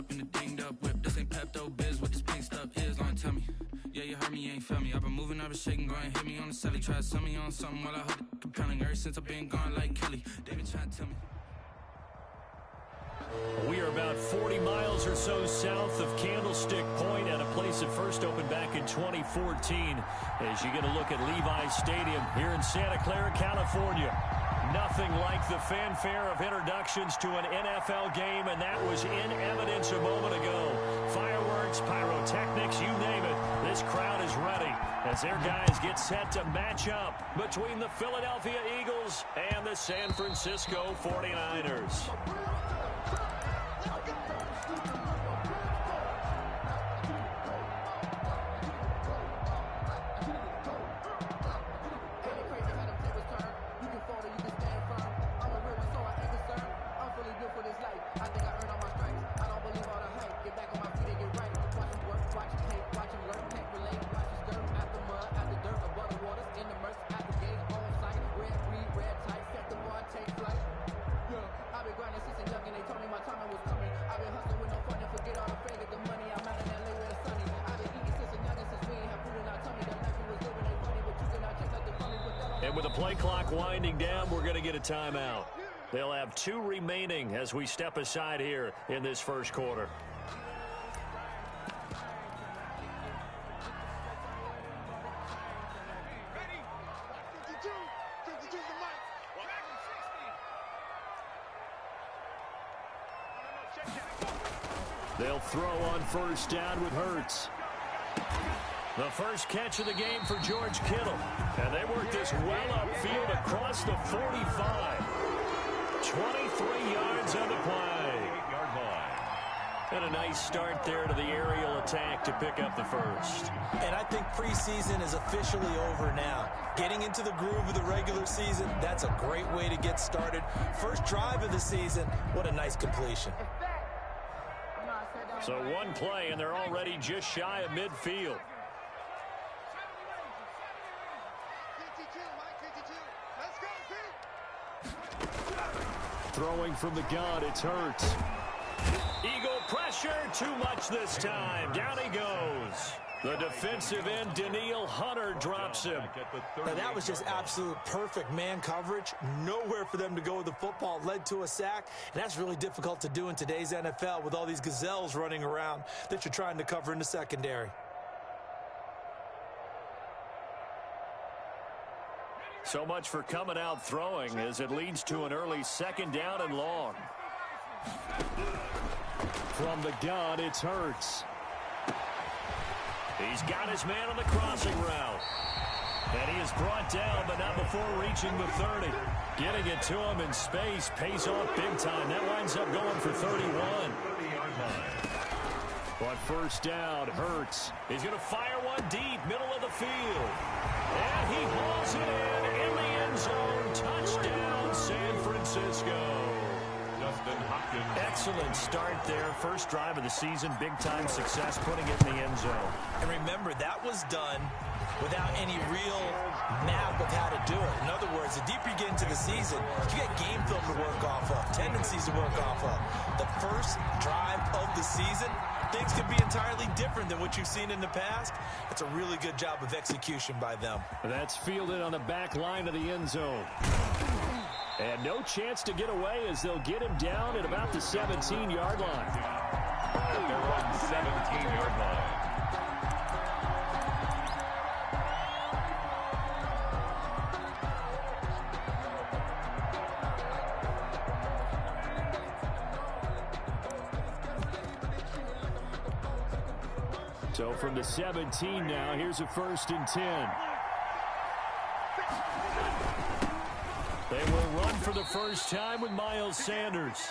up in the dinged up whip. This ain't Pepto Biz, what this pink stuff is. Don't tell me. Yeah, you heard me, you ain't felt me. I've been moving, I've been shaking, go and hit me on the celly. Try to sell me on something while I heard it compelling. Ever since I've been gone like Kelly, they been trying to tell me. We are about 40 miles or so south of Candlestick Point at a place that first opened back in 2014. As you get a look at Levi's Stadium here in Santa Clara, California. Nothing like the fanfare of introductions to an NFL game, and that was in evidence a moment ago. Fireworks, pyrotechnics, you name it. This crowd is ready as their guys get set to match up between the Philadelphia Eagles and the San Francisco 49ers. And with the play clock winding down, we're going to get a timeout. They'll have 2 remaining as we step aside here in this first quarter. They'll throw on first down with Hurts. The first catch of the game for George Kittle. And they work this well upfield across the 45. 23 yards on the play. 8-yard line. And a nice start there to the aerial attack to pick up the first. And I think preseason is officially over now. Getting into the groove of the regular season, that's a great way to get started. First drive of the season, what a nice completion. So one play, and they're already just shy of midfield. Throwing from the gun, it's Hurts. Eagle pressure, too much this time. Down he goes. The defensive end, Danielle Hunter, drops him. Now that was just absolute perfect man coverage. Nowhere for them to go with the football. Led to a sack, and that's really difficult to do in today's NFL with all these gazelles running around that you're trying to cover in the secondary. So much for coming out throwing as it leads to an early second down and long. From the gun, it's Hurts. He's got his man on the crossing route. And he is brought down, but not before reaching the 30. Getting it to him in space pays off big time. That winds up going for 31. But first down, Hurts. He's going to fire one deep, middle of the field. And he hauls it in the end zone. Touchdown, San Francisco. Justin Hopkins. Excellent start there. First drive of the season. Big-time success putting it in the end zone. And remember, that was done without any real map of how to do it. In other words, the deeper you get into the season, you get game film to work off of, tendencies to work off of. The first drive of the season, things can be entirely different than what you've seen in the past. It's a really good job of execution by them. That's fielded on the back line of the end zone. And no chance to get away as they'll get him down at about the 17-yard line. They're on the 17-yard line. So from the 17 now, here's a 1st and 10. They will run for the first time with Miles Sanders.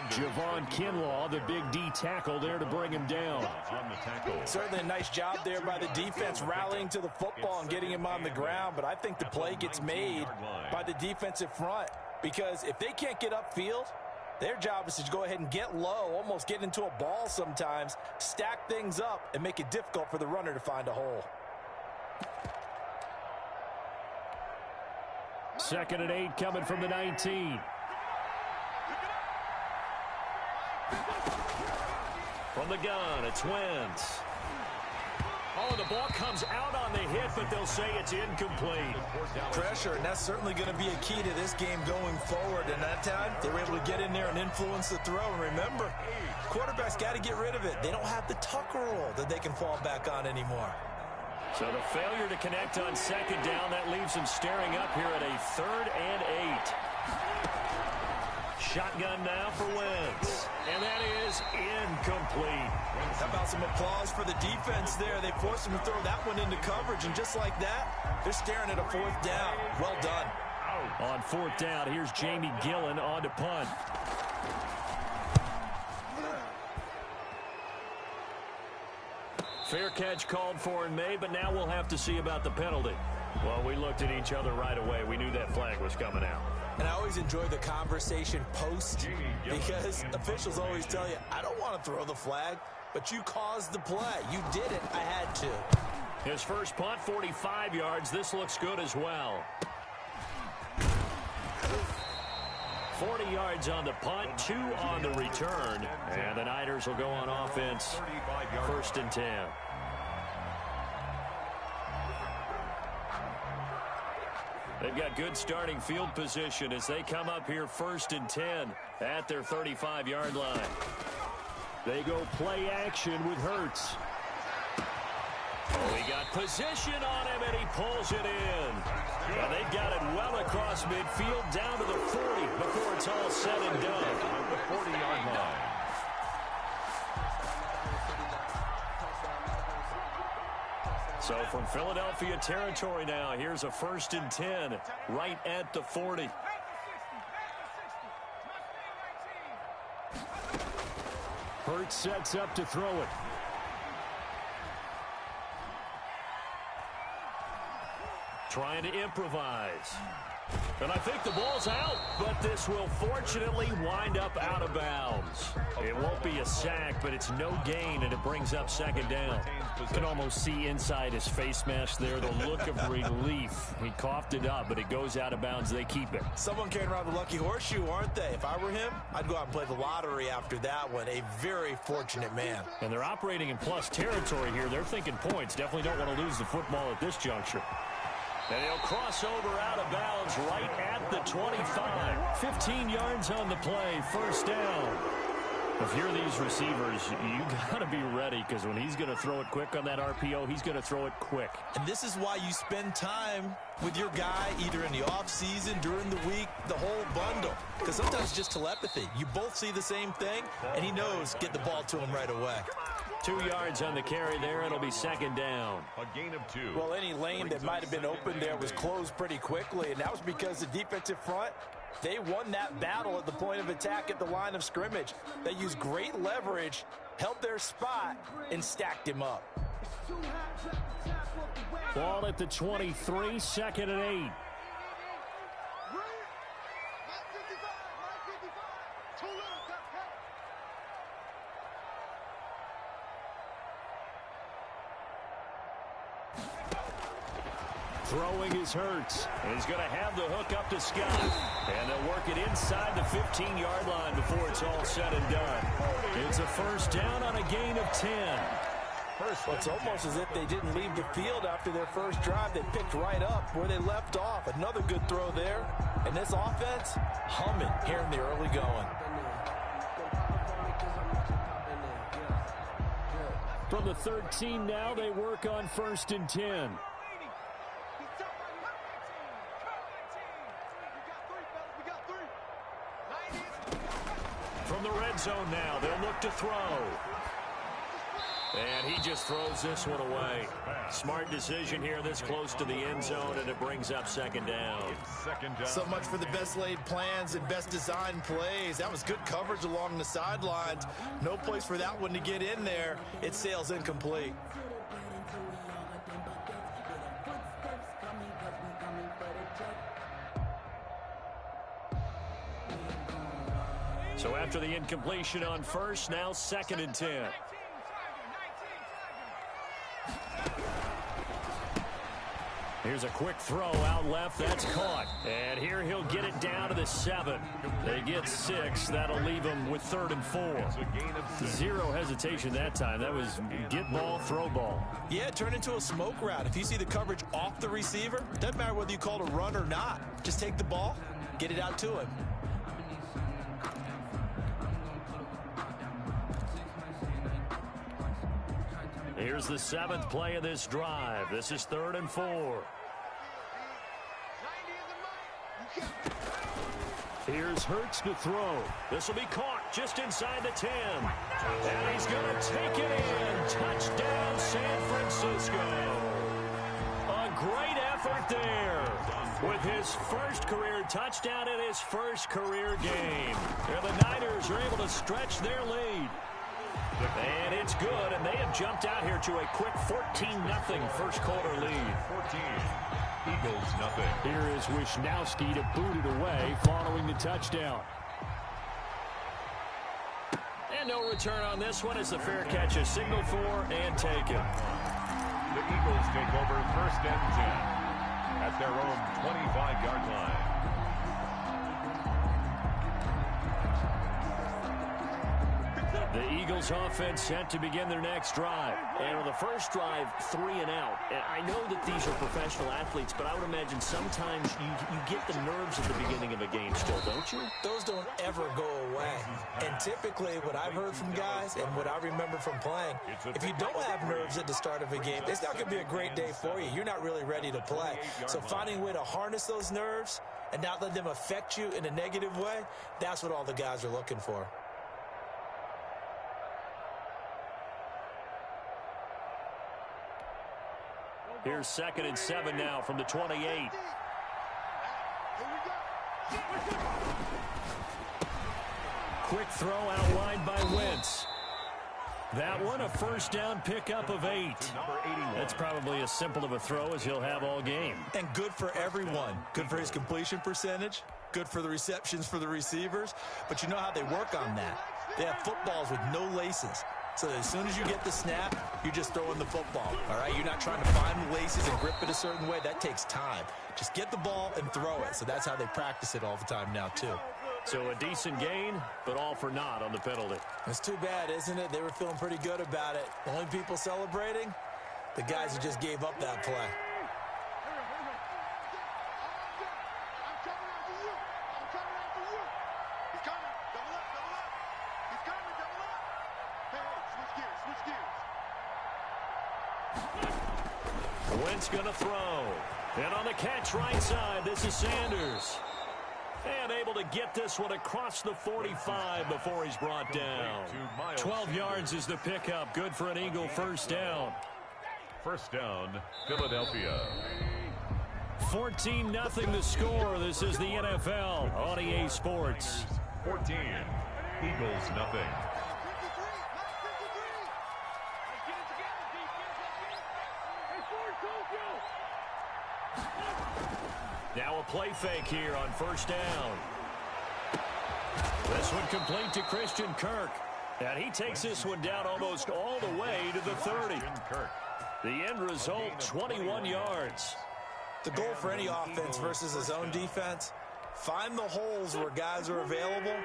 Javon Kinlaw, the big D tackle there to bring him down. On the tackle. Certainly a nice job there by the defense rallying to the football and getting him on the ground, but I think the play gets made by the defensive front because if they can't get upfield, their job is to go ahead and get low, almost get into a ball sometimes, stack things up, and make it difficult for the runner to find a hole. 2nd and 8 coming from the 19. From the gun, it's Wentz. Oh, the ball comes out on the hit, but they'll say it's incomplete. Pressure, and that's certainly going to be a key to this game going forward. And that time, they were able to get in there and influence the throw. And remember, quarterbacks got to get rid of it. They don't have the Tucker rule that they can fall back on anymore. So the failure to connect on second down, that leaves them staring up here at a 3rd and 8. Shotgun now for Wentz. And that is incomplete. How about some applause for the defense there? They forced him to throw that one into coverage, and just like that, they're staring at a 4th down. Well done. On 4th down, here's Jamie Gillen on to punt. Fair catch called for and made, but now we'll have to see about the penalty. Well, we looked at each other right away. We knew that flag was coming out. And I always enjoy the conversation post, because officials always tell you, I don't want to throw the flag, but you caused the play. You did it. I had to. His first punt, 45 yards. This looks good as well. 40 yards on the punt, 2 on the return. And the Niners will go on offense, 1st and 10. They've got good starting field position as they come up here 1st and 10 at their 35-yard line. They go play action with Hurts. Oh, he got position on him, and he pulls it in. Well, they've got it well across midfield down to the 40 before it's all said and done. The 40-yard line. So from Philadelphia territory now, here's a 1st and 10 right at the 40. Hurts sets up to throw it. Trying to improvise. And I think the ball's out, but this will fortunately wind up out of bounds. It won't be a sack, but it's no gain, and it brings up 2nd down. You can almost see inside his face mask there the look of relief. He coughed it up, but it goes out of bounds. They keep it. Someone carrying around the lucky horseshoe, aren't they? If I were him, I'd go out and play the lottery after that one. A very fortunate man. And they're operating in plus territory here. They're thinking points. Definitely don't want to lose the football at this juncture. And he'll cross over out of bounds right at the 25. 15 yards on the play, 1st down. If you're these receivers, you got to be ready, because when he's going to throw it quick on that RPO, he's going to throw it quick. And this is why you spend time with your guy either in the offseason, during the week, the whole bundle. Because sometimes it's just telepathy. You both see the same thing, and he knows get the ball to him right away. 2 yards on the carry there. It'll be 2nd down. A gain of 2. Well, any lane that might have been open there was closed pretty quickly, and that was because the defensive front, they won that battle at the point of attack at the line of scrimmage. They used great leverage, held their spot, and stacked him up. Ball at the 23, 2nd and 8. Throwing is Hurts. And he's going to have the hook up to Scott. And they'll work it inside the 15-yard line before it's all said and done. It's a 1st down on a gain of 10. Well, it's almost as if they didn't leave the field after their first drive. They picked right up where they left off. Another good throw there. And this offense, humming here in the early going. From the 13 now, they work on 1st and 10. From the red zone now, they'll look to throw. And he just throws this one away. Smart decision here this close to the end zone, and it brings up 2nd down. So much for the best laid plans and best designed plays. That was good coverage along the sidelines. No place for that one to get in there. It sails incomplete. So after the incompletion on 1st, now 2nd and 10. Here's a quick throw out left. That's caught. And here he'll get it down to the 7. They get 6. That'll leave them with 3rd and 4. Zero hesitation that time. That was get ball, throw ball. Yeah, turn into a smoke route. If you see the coverage off the receiver, doesn't matter whether you call it a run or not. Just take the ball, get it out to him. Here's the 7th play of this drive. This is 3rd and 4. Here's Hurts to throw. This will be caught just inside the 10. And he's going to take it in. Touchdown, San Francisco. A great effort there with his first career touchdown in his first career game. And the Niners are able to stretch their lead. And it's good, and they have jumped out here to a quick 14-0 first quarter lead. 14, Eagles nothing. Here is Wisnowski to boot it away following the touchdown. And no return on this one as the fair catch is signaled for and taken. The Eagles take over 1st and 10 at their own 25-yard line. The Eagles offense set to begin their next drive. And on the first drive, 3 and out. And I know that these are professional athletes, but I would imagine sometimes you get the nerves at the beginning of a game still, don't you? Those don't ever go away. And typically what I've heard from guys and what I remember from playing, if you don't have nerves at the start of a game, it's not going to be a great day for you. You're not really ready to play. So finding a way to harness those nerves and not let them affect you in a negative way, that's what all the guys are looking for. Here's 2nd and 7 now from the 28. Quick throw out wide by Wentz. That one a first down pickup of 8. That's probably as simple of a throw as he'll have all game. And good for everyone. Good for his completion percentage. Good for the receptions for the receivers. But you know how they work on that. They have footballs with no laces. So as soon as you get the snap, you're just throwing the football, all right? You're not trying to find the laces and grip it a certain way. That takes time. Just get the ball and throw it. So that's how they practice it all the time now, too. So a decent gain, but all for naught on the penalty. It's too bad, isn't it? They were feeling pretty good about it. The only people celebrating, the guys who just gave up that play. Wentz going to throw. And on the catch right side, this is Sanders. And able to get this one across the 45 before he's brought down. 12 yards is the pickup. Good for an Eagle first down. First down, Philadelphia. 14-0 the score. This is the NFL on EA Sports. 14, Eagles nothing. Now a play fake here on first down. This one complete to Christian Kirk. And he takes this one down almost all the way to the 30. The end result, 21 yards. The goal for any offense versus his own defense, find the holes where guys are available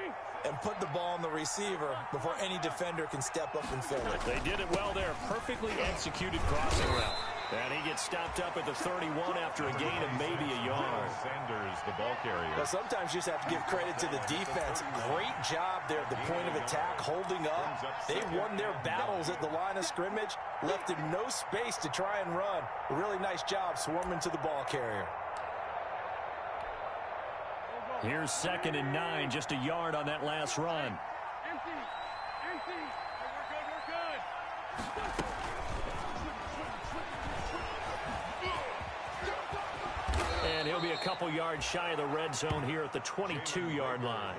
and put the ball on the receiver before any defender can step up and fill it. They did it well there. Perfectly executed crossing route. And he gets stopped up at the 31 after a gain of maybe a yard. Sanders, the ball carrier. Well, sometimes you just have to give credit to the defense. Great job there at the point of attack, holding up. They won their battles at the line of scrimmage, left him no space to try and run. A really nice job swarming to the ball carrier. Here's 2nd and 9, just a yard on that last run. And he'll be a couple yards shy of the red zone here at the 22-yard line.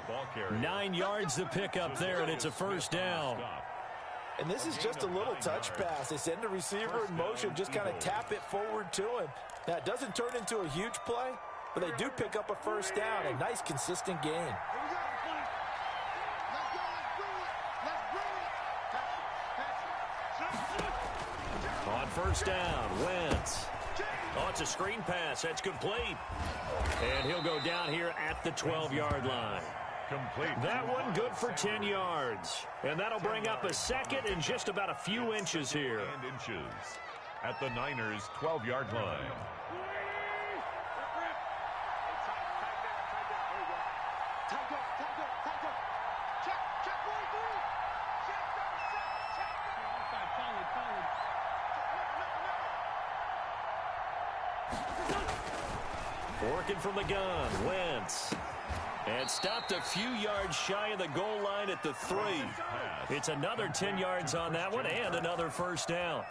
9 yards to pick up there, and it's a first down. And this is just a little touch pass. They send the receiver in motion, just kind of tap it forward to him. Now, it doesn't turn into a huge play, but they do pick up a first down, a nice, consistent gain. On first down, Wentz. Oh, it's a screen pass. That's complete. And he'll go down here at the 12-yard line. Complete. That one good for 10 yards. And that'll bring up a second and just about a few inches here. And inches at the Niners' 12-yard line. Working from the gun, Wentz. And stopped a few yards shy of the goal line at the 3. It's another 10 yards on that one and another first down.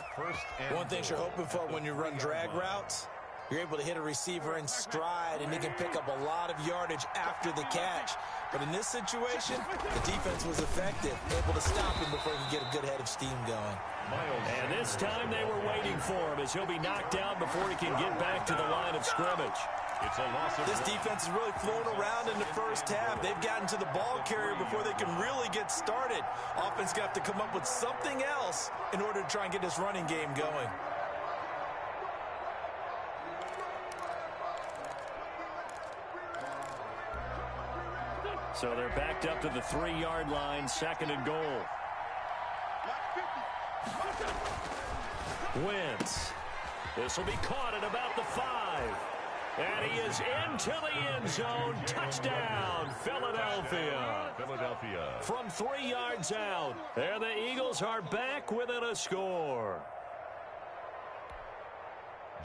One thing you're hoping for when you run drag routes, you're able to hit a receiver in stride, and he can pick up a lot of yardage after the catch. But in this situation, the defense was effective, able to stop him before he could get a good head of steam going. And this time they were waiting for him as he'll be knocked down before he can get back to the line of scrimmage. It's a loss of this defense is really flown around in the first half. They've gotten to the ball carrier before they can really get started. Offense going to have to come up with something else in order to try and get this running game going. So they're backed up to the 3-yard line, second and goal. Wentz. This will be caught at about the 5. And he is into the end zone. Touchdown, Philadelphia. From 3 yards out. And the Eagles are back within a score.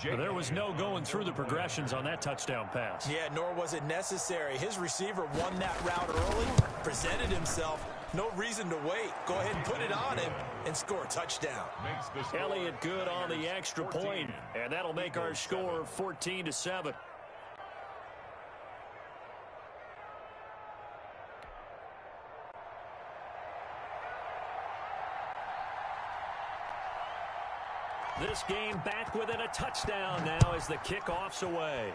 There was no going through the progressions on that touchdown pass. Yeah, nor was it necessary. His receiver won that route early, presented himself. No reason to wait. Go ahead and put it on him and score a touchdown. Elliott good on the extra point, and that'll make our score 14-7. This game back within a touchdown now as the kickoff's away.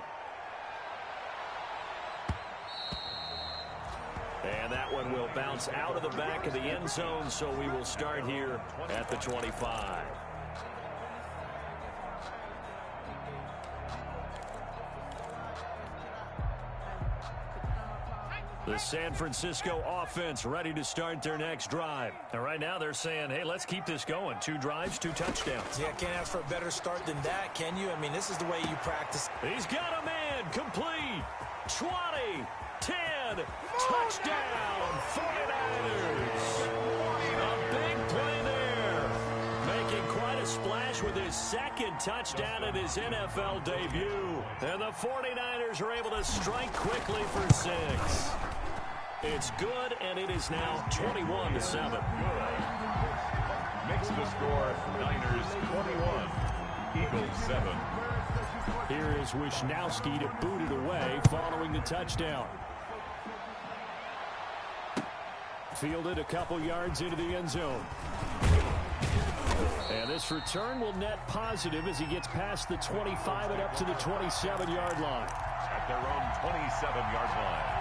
And that one will bounce out of the back of the end zone, so we will start here at the 25. The San Francisco offense ready to start their next drive. And right now they're saying, hey, let's keep this going. 2 drives, 2 touchdowns. Yeah, can't ask for a better start than that, can you? I mean, this is the way you practice. He's got a man, complete, 20, 10, touchdown, 49ers. A big play there. Making quite a splash with his second touchdown in his NFL debut. And the 49ers are able to strike quickly for 6. It's good, and it is now 21-7. Makes the score Niners 21, Eagles 7. Here is Wisnowski to boot it away following the touchdown. Fielded a couple yards into the end zone. And this return will net positive as he gets past the 25 and up to the 27-yard line. At their own 27-yard line.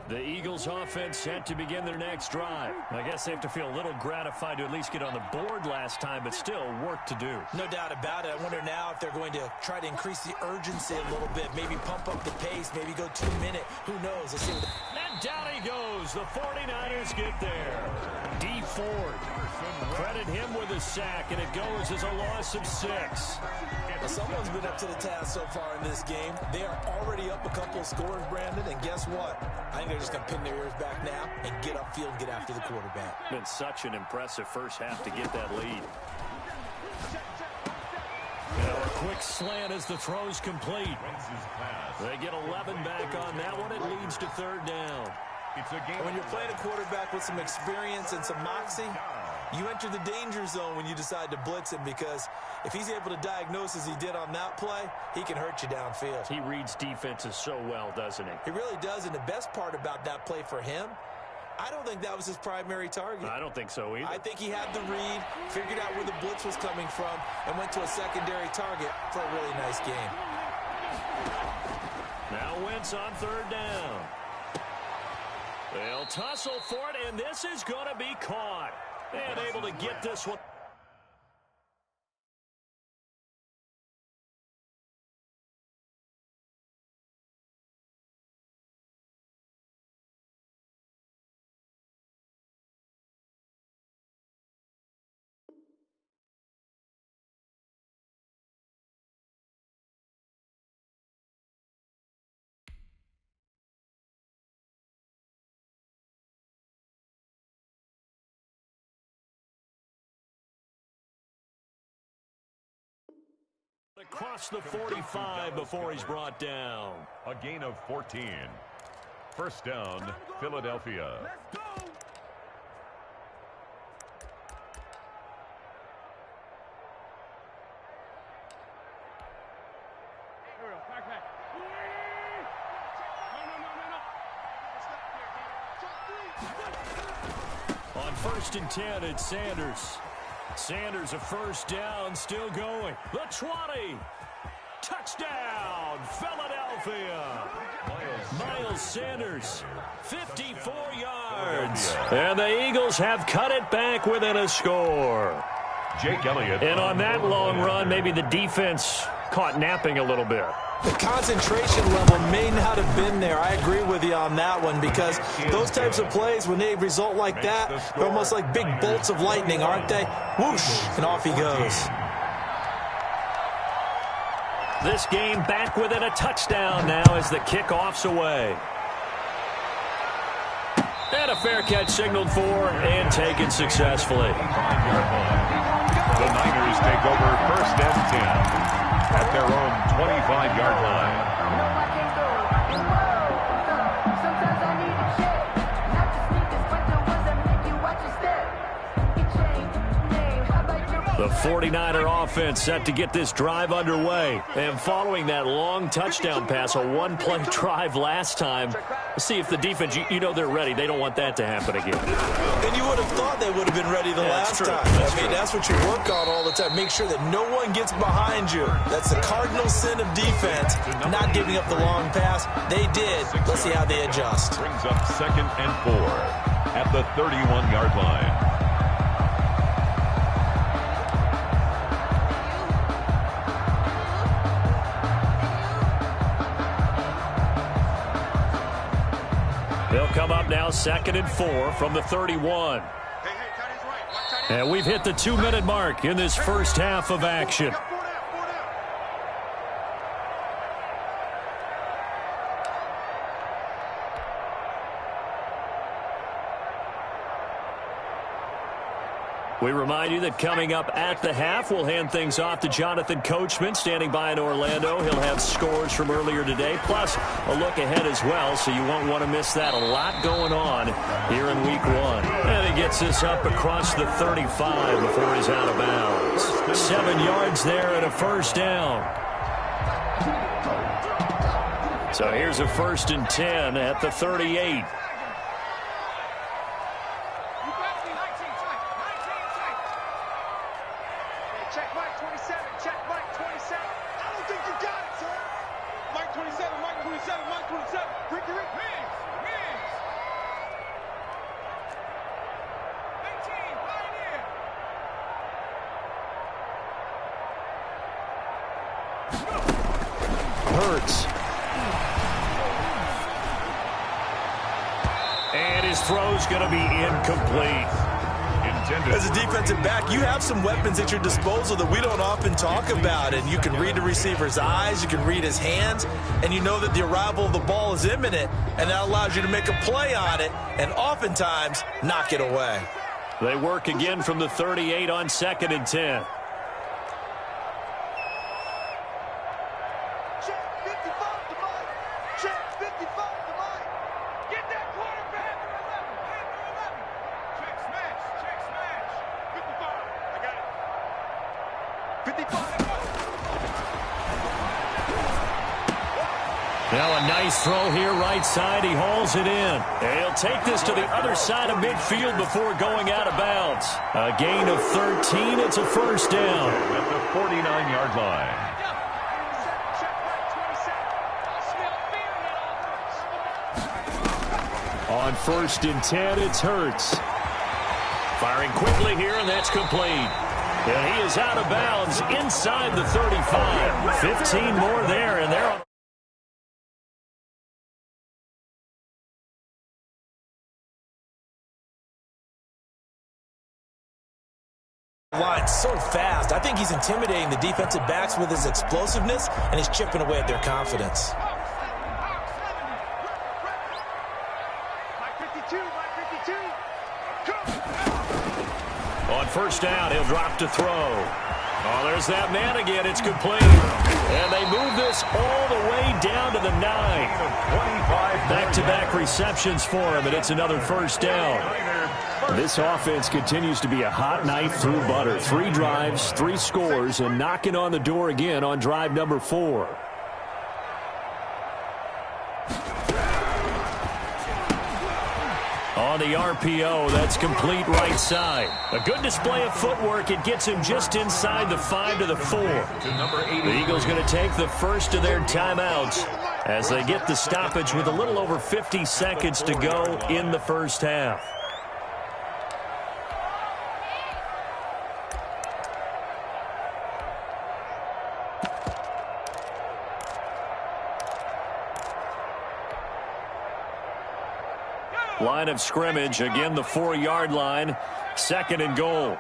The Eagles offense set to begin their next drive. I guess they have to feel a little gratified to at least get on the board last time, but still work to do. No doubt about it. I wonder now if they're going to try to increase the urgency a little bit, maybe pump up the pace, maybe go 2-minute. Who knows? Let's see what and down he goes. The 49ers get there. D Ford. Credit him with a sack, and it goes as a loss of 6. Well, someone's been up to the task so far in this game. They are already up a couple of scores, Brandon, and guess what? I think they're just going to pin their ears back now and get upfield and get after the quarterback. Been such an impressive first half to get that lead. Now a quick slant as the throw's complete. They get 11 back on that one. It leads to 3rd down. When you're playing a quarterback with some experience and some moxie, you enter the danger zone when you decide to blitz him, because if he's able to diagnose as he did on that play, he can hurt you downfield. He reads defenses so well, doesn't he? He really does, and the best part about that play for him I don't think that was his primary target. I don't think so either. I think he had the read, figured out where the blitz was coming from, and went to a secondary target for a really nice game. Now Wentz on third down. They'll tussle for it, and this is going to be caught. And able to get this one. Across the 45 before he's brought down. A gain of 14. First down, Philadelphia. Let's go. On first and 10, it's Sanders. Sanders a first down, still going. The 20. Touchdown, Philadelphia. Miles Sanders, 54 yards. And the Eagles have cut it back within a score. Jake Elliott. And on that long run, maybe the defense caught napping a little bit. The concentration level may not have been there. I agree with you on that one, because those types of plays, when they result like that, they're almost like big bolts of lightning, aren't they? Whoosh, and off he goes. This game back within a touchdown now as the kickoff's away. And a fair catch signaled for and taken successfully. The Niners take over first and 10 at their own 25-yard line. The 49er offense set to get this drive underway. And following that long touchdown pass, a one-play drive last time, let's see if the defense, you know they're ready. They don't want that to happen again. And you would have thought they would have been ready the last time. That's what you work on all the time. Make sure that no one gets behind you. That's the cardinal sin of defense, not giving up the long pass. They did. Let's see how they adjust. Brings up second and 4 at the 31-yard line. They'll come up now second and 4 from the 31. And we've hit the 2-minute mark in this first half of action. We remind you that coming up at the half, we'll hand things off to Jonathan Coachman, standing by in Orlando. He'll have scores from earlier today, plus a look ahead as well, so you won't want to miss that. A lot going on here in Week 1. And he gets this up across the 35 before he's out of bounds. 7 yards there and a first down. So here's a first and 10 at the 38. Hurts. And his throw's going to be incomplete. As a defensive back, you have some weapons at your disposal that we don't often talk about. And you can read the receiver's eyes, you can read his hands, and you know that the arrival of the ball is imminent, and that allows you to make a play on it and oftentimes knock it away. They work again from the 38 on second and 10. Now a nice throw here right side. He hauls it in. And he'll take this to the other side of midfield before going out of bounds. A gain of 13. It's a first down. At the 49-yard line. On 1st and 10, it's Hurts. Firing quickly here, and that's complete. And he is out of bounds inside the 35. 15 more there, and they're on. Line so fast. I think he's intimidating the defensive backs with his explosiveness, and he's chipping away at their confidence. On 1st down, he'll drop to throw. Oh, there's that man again. It's complete. And they move this all the way down to the 9. Back-to-back receptions for him, and it's another first down. This offense continues to be a hot knife through butter. 3 drives, 3 scores, and knocking on the door again on drive number 4. On the RPO, that's complete right side. A good display of footwork. It gets him just inside the 5 to the 4. The Eagles going to take the first of their timeouts as they get the stoppage with a little over 50 seconds to go in the first half. Line of scrimmage, again the 4-yard line, 2nd and goal.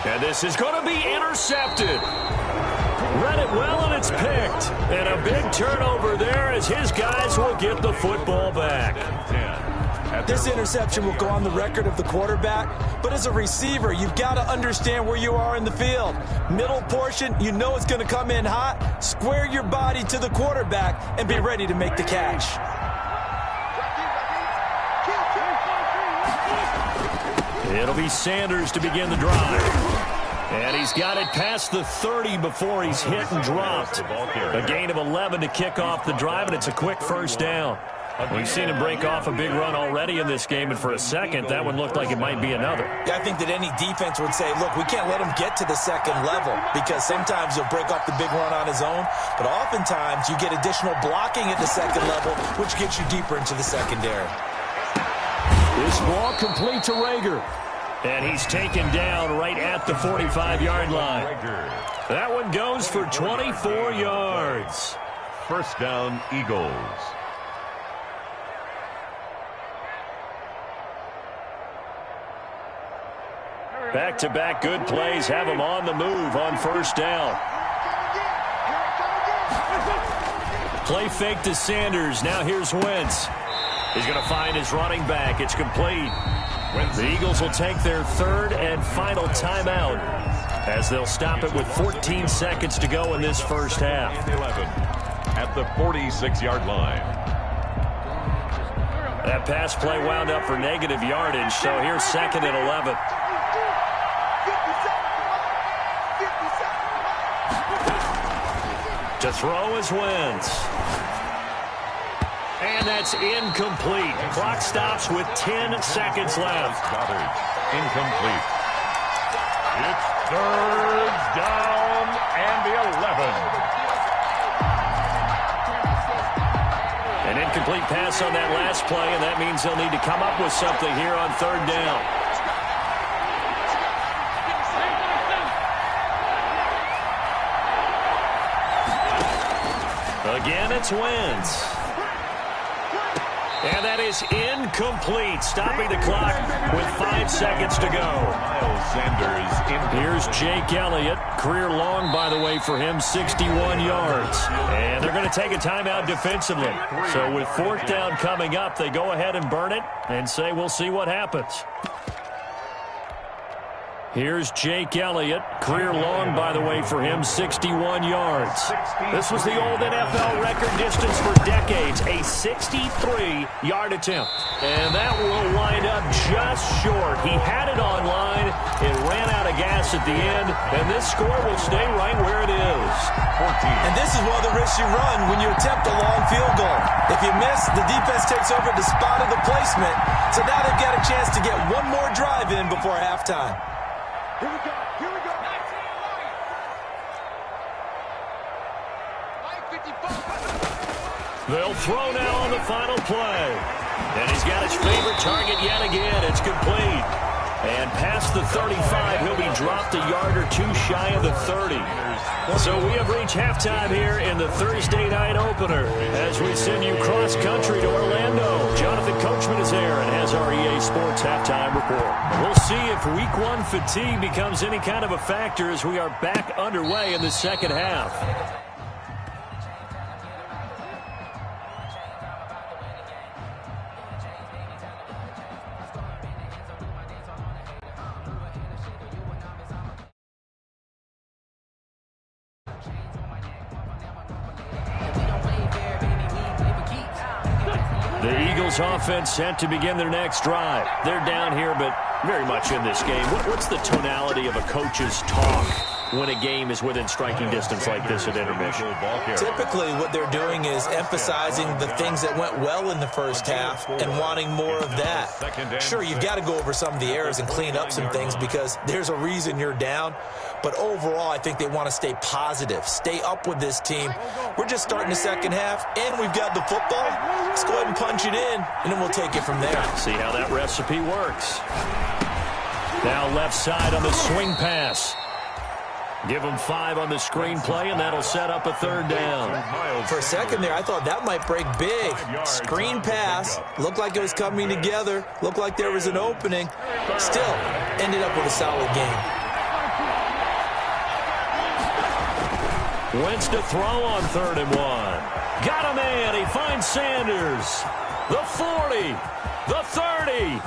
And this is going to be intercepted. Read it well, and it's picked. And a big turnover there as his guys will get the football back. This interception will go on the record of the quarterback, but as a receiver, you've got to understand where you are in the field. Middle portion, you know it's going to come in hot. Square your body to the quarterback and be ready to make the catch. It'll be Sanders to begin the drive. And he's got it past the 30 before he's hit and dropped. A gain of 11 to kick off the drive, and it's a quick first down. We've seen him break off a big run already in this game, and for a second, that one looked like it might be another. Yeah, I think that any defense would say, look, we can't let him get to the second level because sometimes he'll break off the big run on his own, but oftentimes you get additional blocking at the second level, which gets you deeper into the secondary. This ball complete to Reagor. And he's taken down right at the 45-yard line. That one goes for 24 yards. First down, Eagles. Back-to-back good plays have him on the move on first down. Play fake to Sanders. Now here's Wentz. He's going to find his running back. It's complete. The Eagles will take their 3rd and final timeout as they'll stop it with 14 seconds to go in this first half. 11 at the 46-yard line. That pass play wound up for negative yardage, so here's 2nd and 11. To throw is Wentz. And that's incomplete. Clock stops with 10 seconds left. Goddard, incomplete. It's 3rd down and 11. An incomplete pass on that last play, and that means they'll need to come up with something here on 3rd down. Again, it's Wentz. And that is incomplete, stopping the clock with 5 seconds to go. Miles Sanders incomplete. Here's Jake Elliott. Career long, by the way, for him, 61 yards. And they're going to take a timeout defensively. So with 4th down coming up, they go ahead and burn it and say we'll see what happens. Here's Jake Elliott. Career long, by the way, for him, 61 yards. This was the old NFL record distance for decades, a 63-yard attempt. And that will wind up just short. He had it on line. It ran out of gas at the end, and this score will stay right where it is. 14. And this is one of the risks you run when you attempt a long field goal. If you miss, the defense takes over the spot of the placement. So now they've got a chance to get one more drive in before halftime. Here we go. Here we go. They'll throw now on the final play. And he's got his favorite target yet again. It's complete. And past the 35, he'll be dropped a yard or two shy of the 30. So we have reached halftime here in the Thursday night opener as we send you cross-country to Orlando. Jonathan Coachman is there and has our EA Sports halftime report. We'll see if Week 1 fatigue becomes any kind of a factor as we are back underway in the second half. The Eagles offense set to begin their next drive. They're down here, but very much in this game. What's the tonality of a coach's talk when a game is within striking distance like this at intermission? Typically, what they're doing is emphasizing the things that went well in the first half and wanting more of that. Sure, you've got to go over some of the errors and clean up some things because there's a reason you're down. But overall, I think they want to stay positive, stay up with this team. We're just starting the second half, and we've got the football. Let's go ahead and punch it in, and then we'll take it from there. See how that recipe works. Now left side on the swing pass. Give them 5 on the screenplay, and that'll set up a third down. For a second there, I thought that might break big. Screen pass. Looked like it was coming together. Looked like there was an opening. Still, ended up with a solid game. Wentz to throw on 3rd and 1. Got a man. He finds Sanders. The 40. The 30.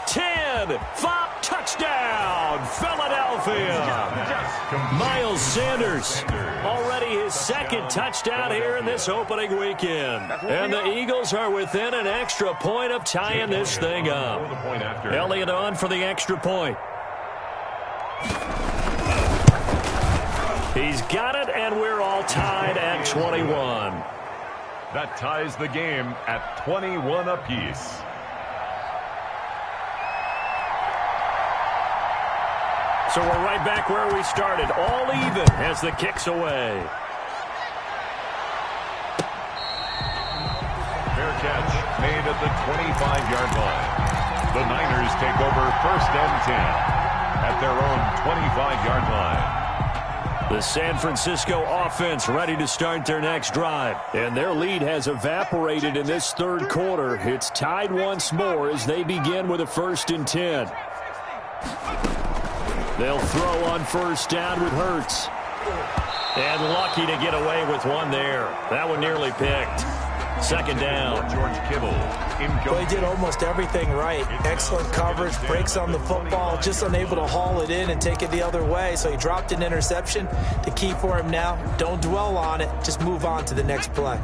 10. 5. Touchdown. Philadelphia. Miles Sanders. Already his second touchdown here in this opening weekend. And the Eagles are within an extra point of tying this thing up. Elliott on for the extra point. He's got it, and we're all tied at 21. That ties the game at 21 apiece. So we're right back where we started, all even as the kick's away. Fair catch made at the 25-yard line. The Niners take over 1st and 10 at their own 25-yard line. The San Francisco offense ready to start their next drive. And their lead has evaporated in this third quarter. It's tied once more as they begin with a 1st and 10. They'll throw on 1st down with Hurts. And lucky to get away with one there. That one nearly picked. 2nd down. George Kittle. Well, he did almost everything right. Excellent coverage, breaks on the football, just unable to haul it in and take it the other way. So he dropped an interception. The key for him now, don't dwell on it. Just move on to the next play.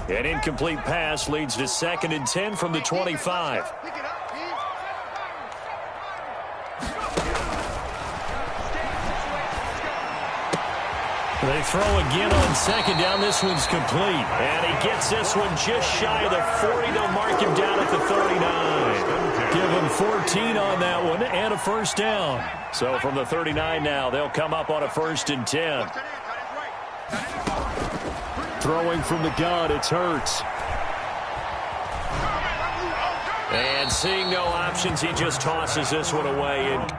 An incomplete pass leads to 2nd and 10 from the 25. They throw again on 2nd down. This one's complete. And he gets this one just shy of the 40. They'll mark him down at the 39. Give him 14 on that one and a 1st down. So from the 39 now, they'll come up on a 1st and 10. Throwing from the gun, it's Hurts. And seeing no options, he just tosses this one away. And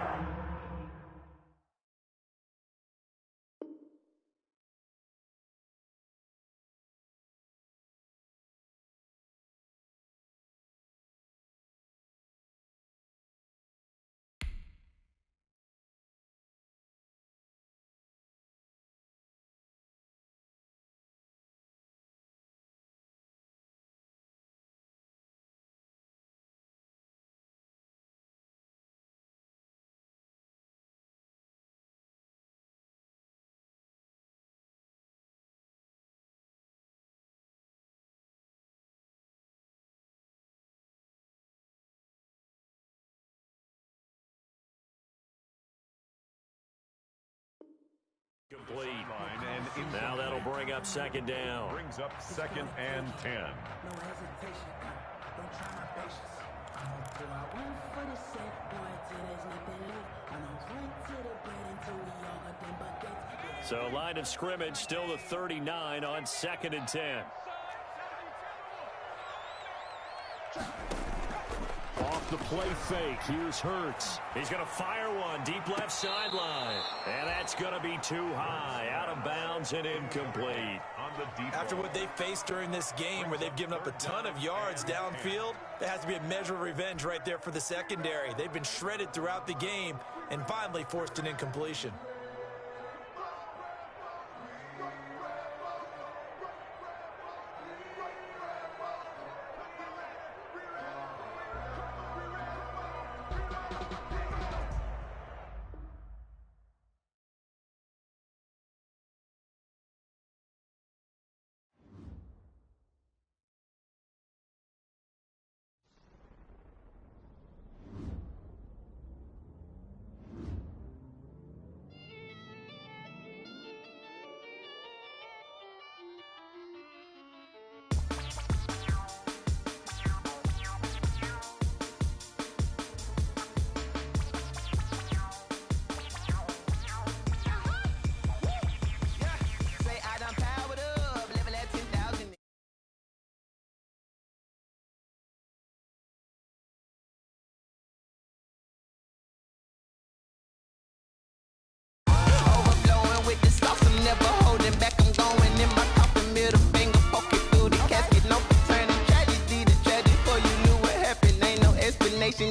Complete. Now that'll bring up second down. Brings up 2nd and 10. No hesitation. Don't try my patience. Do I win for the sake, boy, till there's nothing left? I'm gonna run to the bed until we all nothing but death. So line of scrimmage still the 39 on 2nd and 10. Off the play fake. Here's Hurts. He's going to fire one deep left sideline. And that's going to be too high. Out of bounds and incomplete. After what they faced during this game where they've given up a ton of yards downfield, there has to be a measure of revenge right there for the secondary. They've been shredded throughout the game and finally forced an incompletion.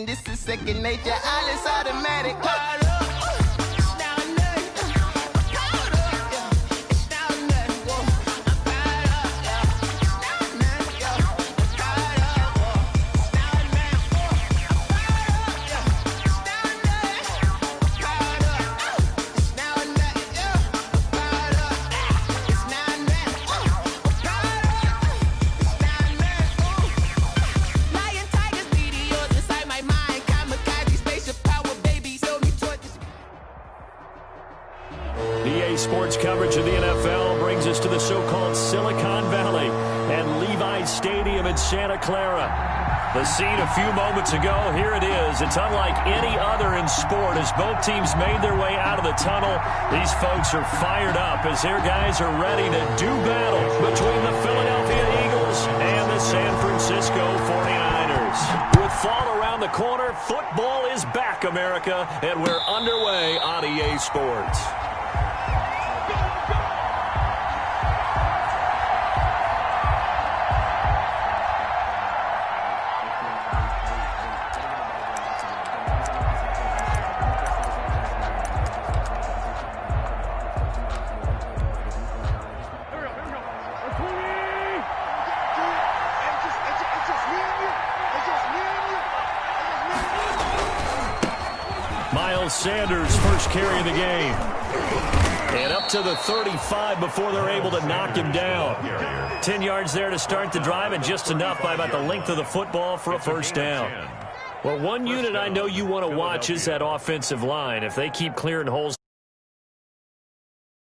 This is second nature, all is automatic. Sports coverage of the NFL brings us to the so-called Silicon Valley and Levi's Stadium in Santa Clara. The scene a few moments ago, here it is. It's unlike any other in sport as both teams made their way out of the tunnel. These folks are fired up as their guys are ready to do battle between the Philadelphia Eagles and the San Francisco 49ers. With fall around the corner, football is back, America, and we're underway on EA Sports. Sanders first carry of the game. And up to the 35 before they're able to knock him down. 10 yards there to start the drive and just enough by about the length of the football for a first down. Well, one unit I know you want to watch is that offensive line. If they keep clearing holes